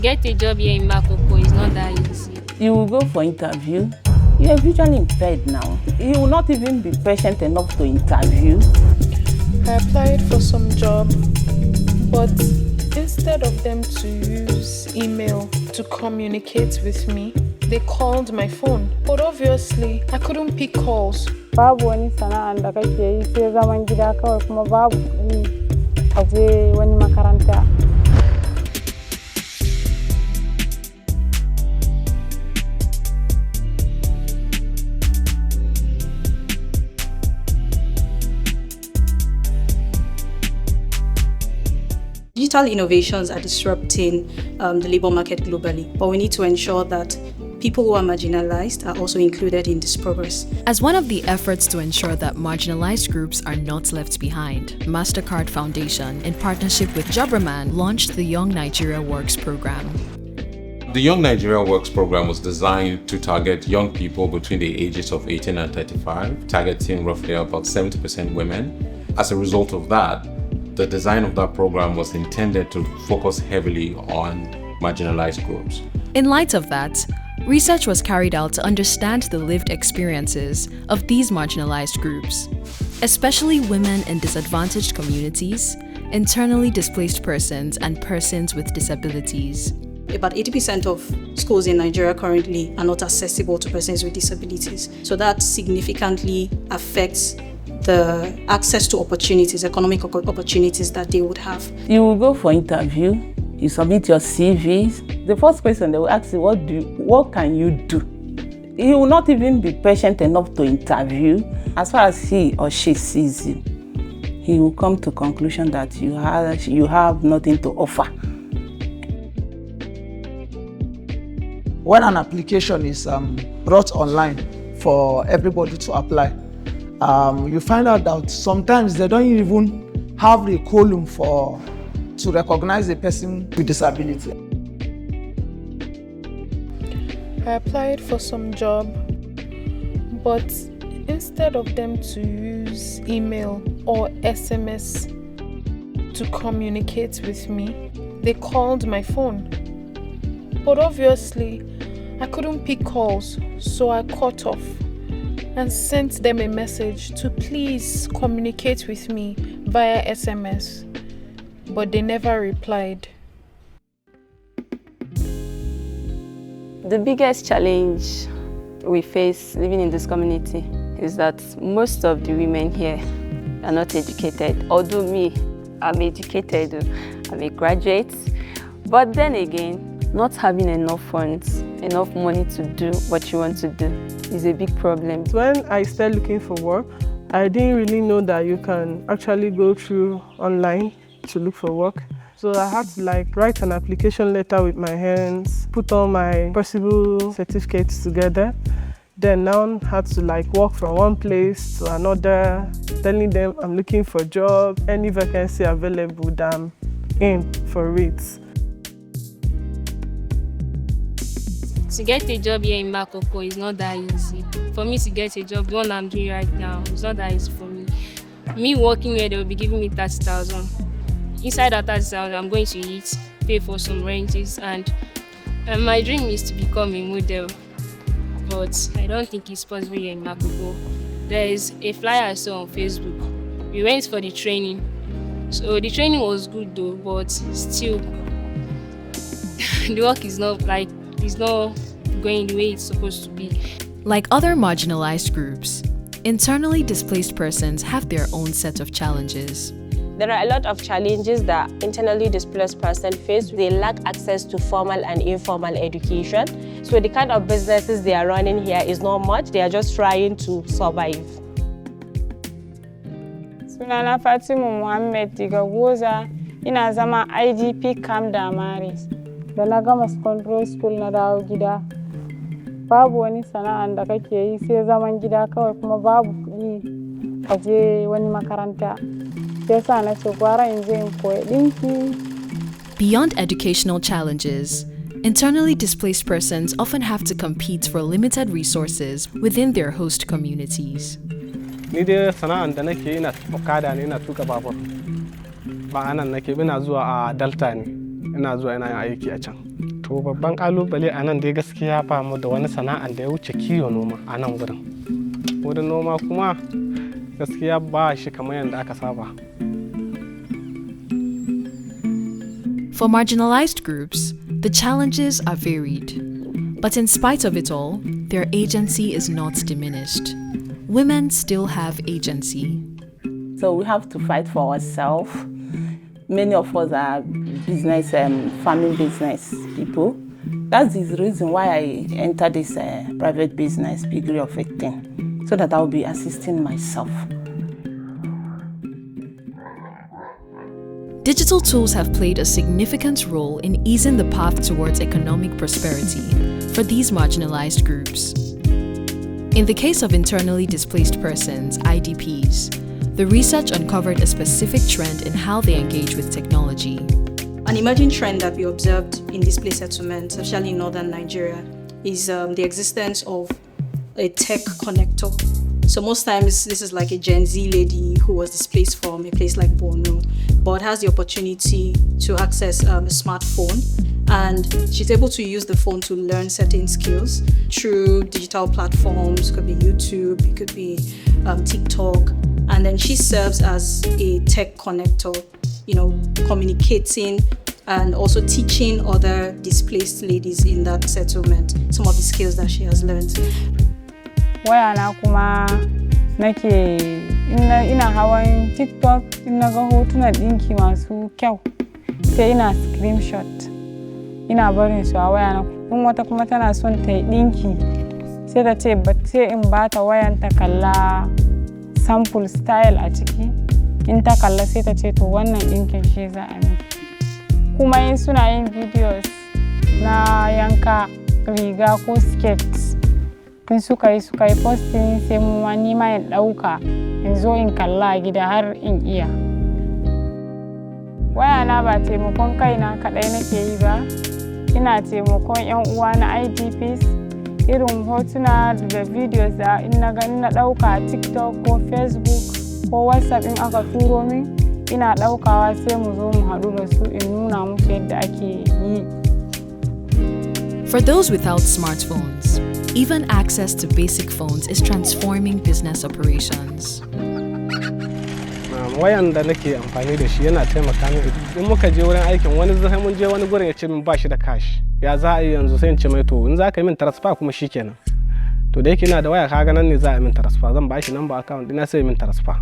get a job here in Makoko is not that easy. You will go for interview. You are visually impaired now. You will not even be patient enough to interview. I applied for some job, but instead of them to use email to communicate with me, they called my phone. But obviously, I couldn't pick calls. Babu wani sana'an da kake yi sai zaman gida kawai kuma babu kuɗi a je wani makaranta. Digital innovations are disrupting the labor market globally, but we need to ensure that people who are marginalized are also included in this progress. As one of the efforts to ensure that marginalized groups are not left behind, MasterCard Foundation, in partnership with Jobberman, launched the Young Nigeria Works program. The Young Nigeria Works program was designed to target young people between the ages of 18 and 35, targeting roughly about 70% women. As a result of that, the design of that program was intended to focus heavily on marginalized groups. In light of that, research was carried out to understand the lived experiences of these marginalized groups, especially women in disadvantaged communities, internally displaced persons, and persons with disabilities. About 80% of schools in Nigeria currently are not accessible to persons with disabilities. So that significantly affects the access to opportunities, economic opportunities that they would have. You will go for interview, you submit your CVs. The first question they will ask you, what can you do? You will not even be patient enough to interview. As far as he or she sees you, he will come to conclusion that you have nothing to offer. When an application is brought online for everybody to apply, you find out that sometimes they don't even have the column to recognize a person with disability. I applied for some job, but instead of them to use email or SMS to communicate with me, they called my phone. But obviously, I couldn't pick calls, so I cut off and sent them a message to please communicate with me via SMS, but they never replied. The biggest challenge we face living in this community is that most of the women here are not educated. Although me, I'm educated, I'm a graduate, but then again, not having enough funds, enough money to do what you want to do is a big problem. When I started looking for work, I didn't really know that you can actually go through online to look for work. So I had to write an application letter with my hands, put all my possible certificates together. Then now I had to walk from one place to another, telling them I'm looking for a job, any vacancy available, that I'm in for it. To get a job here in Makoko is not that easy. For me to get a job, the one I'm doing right now, it's not that easy for me. Me working here, they will be giving me 30,000. Inside that 30,000, I'm going to eat, pay for some rents, and my dream is to become a model. But I don't think it's possible here in Makoko. There is a flyer I saw on Facebook. We went for the training. So the training was good though, but still, the work is not going the way it's supposed to be. Like other marginalized groups, internally displaced persons have their own set of challenges. There are a lot of challenges that internally displaced persons face. They lack access to formal and informal education. So the kind of businesses they are running here is not much. They are just trying to survive. Sunana Fatima Muhammad daga Goza, ina zama IDP Camp Damaris. Da na gama secondary school na dawo gida. Babu wani sana'an da kake yi sai zaman gida kawai kuma babu kuɗi a je wani makaranta. Sai sa na ce gwara in je in koyi ɗinki. Beyond educational challenges, internally displaced persons often have to compete for limited resources within their host communities. Ni dai sana'an da nake ina okada ne, ina tuka babur. Ba anan nake, ina zuwa a Delta ne. Ina zuwa ina yin aiki a can. To babban kalubale a nan dai gaskiya ba mu da wani sana'ar da ya wuce kiwo noma a nan wurin. Wurin noma kuma gaskiya ba shi kamar yadda aka saba. For marginalized groups, the challenges are varied. But in spite of it all, their agency is not diminished. Women still have agency. So we have to fight for ourselves. Many of us are business, farming business people. That's the reason why I entered this private business degree of 18, so that I'll be assisting myself. Digital tools have played a significant role in easing the path towards economic prosperity for these marginalized groups. In the case of internally displaced persons, IDPs, the research uncovered a specific trend in how they engage with technology. An emerging trend that we observed in displaced settlements, especially in northern Nigeria, is the existence of a tech connector. So most times this is like a Gen Z lady who was displaced from a place like Borno, but has the opportunity to access a smartphone, and she's able to use the phone to learn certain skills through digital platforms. It could be YouTube, it could be TikTok, and then she serves as a tech connector, communicating and also teaching other displaced ladies in that settlement some of the skills that she has learned. Wayana kuma nake ina hawan TikTok, ina ga hotunan dinki masu kyau sai ina screenshot ina barin su a wayana. In wata kuma tana son ta yi dinki sai ta ce sai in ba ta wayan ta kalla sample style a ciki, in ta kalla sai ta ce to wannan dinkin shi za a miki. Kuma in suna yin videos na yanka riga ko skirts, in suka yi posting sai mu ma ni ma in dauka in zo in kalla gida har in iya. Wayana ba taimakon kaina kadai nake yi ba, ina taimakon yan uwa na IDPs, irin hotuna da videos da in na dauka a TikTok ko Facebook ko WhatsApp in aka turo min, ina daukawa sai mu zo mu haɗu da su in nuna musu yadda ake yi. For those without smartphones, even access to basic phones is transforming business operations. Wayan da nake amfani da shi yana taimaka min in muka je wurin aikin wani zai mun je wani gurin ya ce min ba shi da cash. Ya za a yi yanzu sai in ce mai to in za ka yi min transfer kuma shikenan. To da yake ina da waya kaga nan ne za a yi min transfer, zan ba shi number account ina sai min transfer.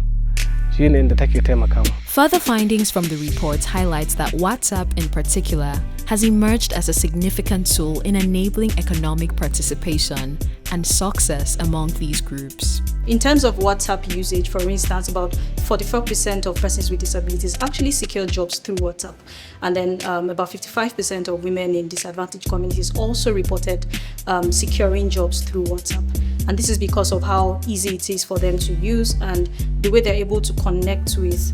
Shine inda take taimaka mu. Further findings from the report highlights that WhatsApp in particular has emerged as a significant tool in enabling economic participation and success among these groups. In terms of WhatsApp usage, for instance, about 44% of persons with disabilities actually secure jobs through WhatsApp. And then about 55% of women in disadvantaged communities also reported securing jobs through WhatsApp. And this is because of how easy it is for them to use and the way they're able to connect with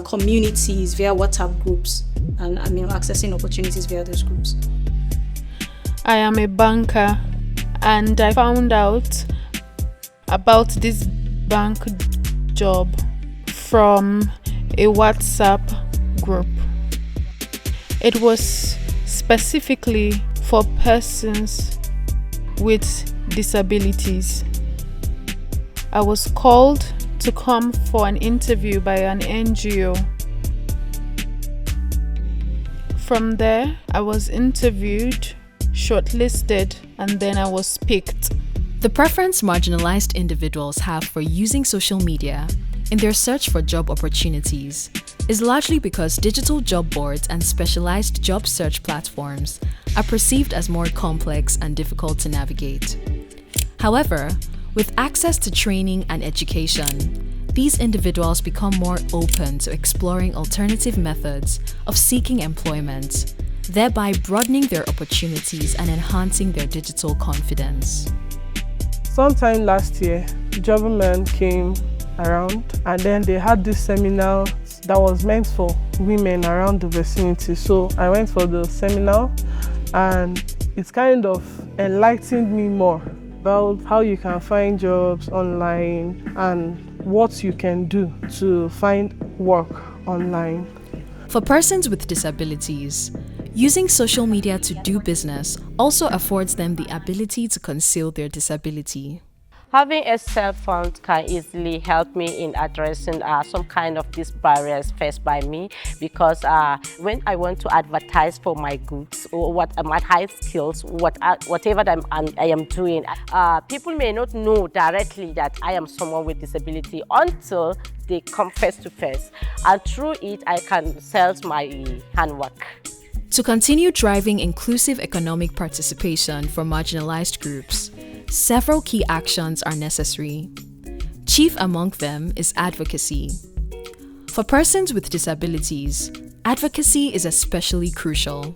communities via WhatsApp groups and accessing opportunities via those groups. I am a banker and I found out about this bank job from a WhatsApp group. It was specifically for persons with disabilities. I was called to come for an interview by an NGO. From there, I was interviewed, shortlisted, and then I was picked. The preference marginalized individuals have for using social media in their search for job opportunities is largely because digital job boards and specialized job search platforms are perceived as more complex and difficult to navigate. However, with access to training and education, these individuals become more open to exploring alternative methods of seeking employment, thereby broadening their opportunities and enhancing their digital confidence. Sometime last year, Jobberman came around and then they had this seminar that was meant for women around the vicinity. So I went for the seminar and it's kind of enlightened me more about how you can find jobs online and what you can do to find work online. For persons with disabilities, Using social media to do business also affords them the ability to conceal their disability. Having a cell phone can easily help me in addressing some kind of these barriers faced by me, because when I want to advertise for my goods or what my high skills, whatever that I am doing, people may not know directly that I am someone with disability until they come face to face, and through it I can sell my handwork. To continue driving inclusive economic participation for marginalized groups, several key actions are necessary. Chief among them is advocacy. For persons with disabilities, advocacy is especially crucial.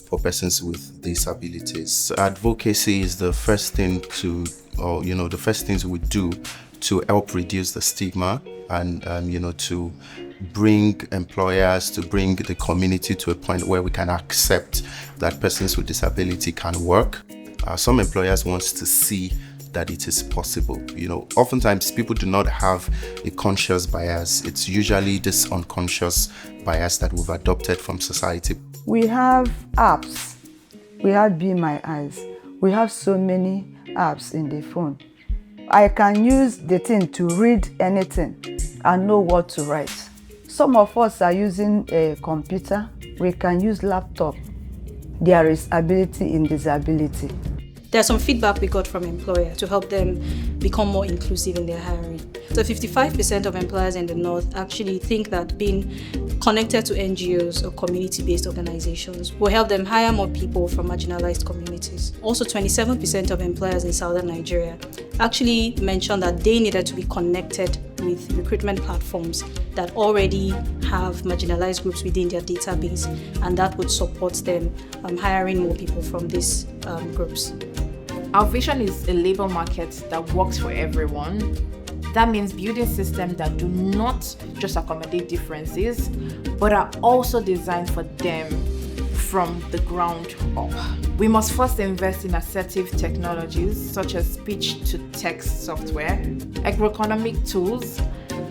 For persons with disabilities, advocacy is the first thing the first things we do to help reduce the stigma and, to bring employers, to bring the community to a point where we can accept that persons with disability can work. Some employers want to see that it is possible. Oftentimes people do not have a conscious bias. It's usually this unconscious bias that we've adopted from society. We have apps. We have Be My Eyes. We have so many apps in the phone. I can use the thing to read anything and know what to write. Some of us are using a computer. We can use laptop. There is ability in disability. There's some feedback we got from employers to help them become more inclusive in their hiring. So 55% of employers in the North actually think that being connected to NGOs or community-based organizations will help them hire more people from marginalized communities. Also, 27% of employers in southern Nigeria actually mentioned that they needed to be connected with recruitment platforms that already have marginalized groups within their database, and that would support them hiring more people from these groups. Our vision is a labor market that works for everyone. That means building systems that do not just accommodate differences, but are also designed for them from the ground up. We must first invest in assertive technologies such as speech-to-text software, agroeconomic tools,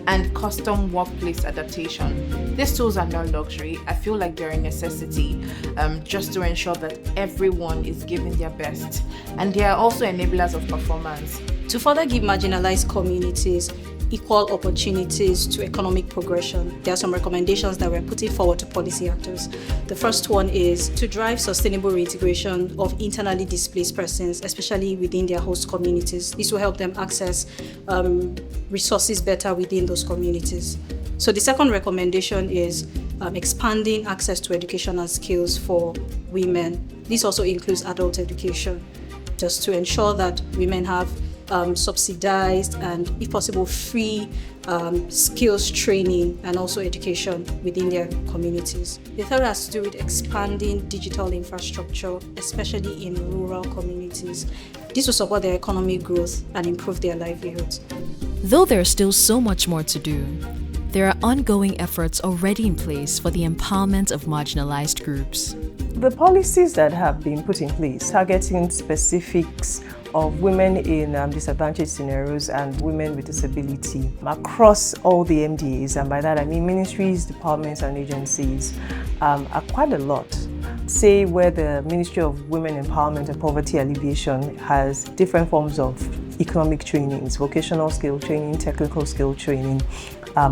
and custom workplace adaptation. These tools are not luxury. I feel like they're a necessity just to ensure that everyone is giving their best. And they are also enablers of performance. To further give marginalized communities equal opportunities to economic progression, there are some recommendations that we're putting forward to policy actors. The first one is to drive sustainable reintegration of internally displaced persons, especially within their host communities. This will help them access resources better within those communities. So the second recommendation is expanding access to education and skills for women. This also includes adult education, just to ensure that women have subsidized and, if possible, free skills training and also education within their communities. The third has to do with expanding digital infrastructure, especially in rural communities. This will support their economic growth and improve their livelihoods. Though there's still so much more to do, there are ongoing efforts already in place for the empowerment of marginalized groups. The policies that have been put in place targeting specifics of women in disadvantaged scenarios and women with disability across all the MDAs, and by that I mean ministries, departments and agencies, are quite a lot. Say where the Ministry of Women Empowerment and Poverty Alleviation has different forms of economic trainings, vocational skill training, technical skill training,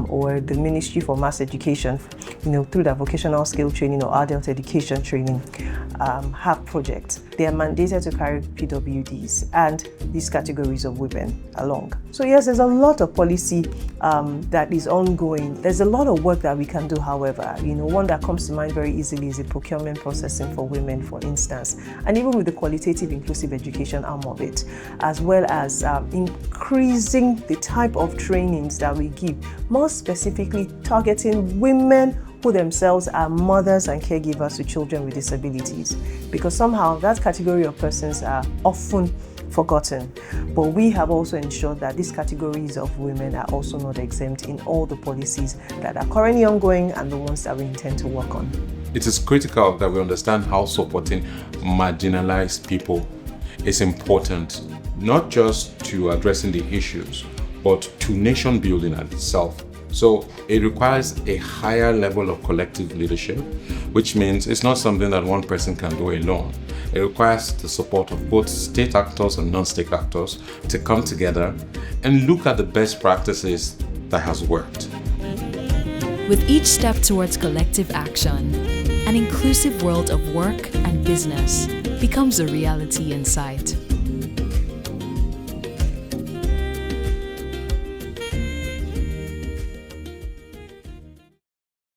or the Ministry for Mass Education, through their vocational skill training or adult education training, have projects. They are mandated to carry PWDs and these categories of women along. So yes, there's a lot of policy that is ongoing. There's a lot of work that we can do, however. One that comes to mind very easily is the procurement processing for women, for instance, and even with the qualitative inclusive education arm of it, as well as increasing the type of trainings that we give, more specifically targeting women who themselves are mothers and caregivers to children with disabilities, because somehow that category of persons are often forgotten. But we have also ensured that these categories of women are also not exempt in all the policies that are currently ongoing and the ones that we intend to work on. It is critical that we understand how supporting marginalized people is important, not just to addressing the issues, but to nation building itself. So it requires a higher level of collective leadership, which means it's not something that one person can do alone. It requires the support of both state actors and non-state actors to come together and look at the best practices that has worked. With each step towards collective action, an inclusive world of work and business becomes a reality in sight.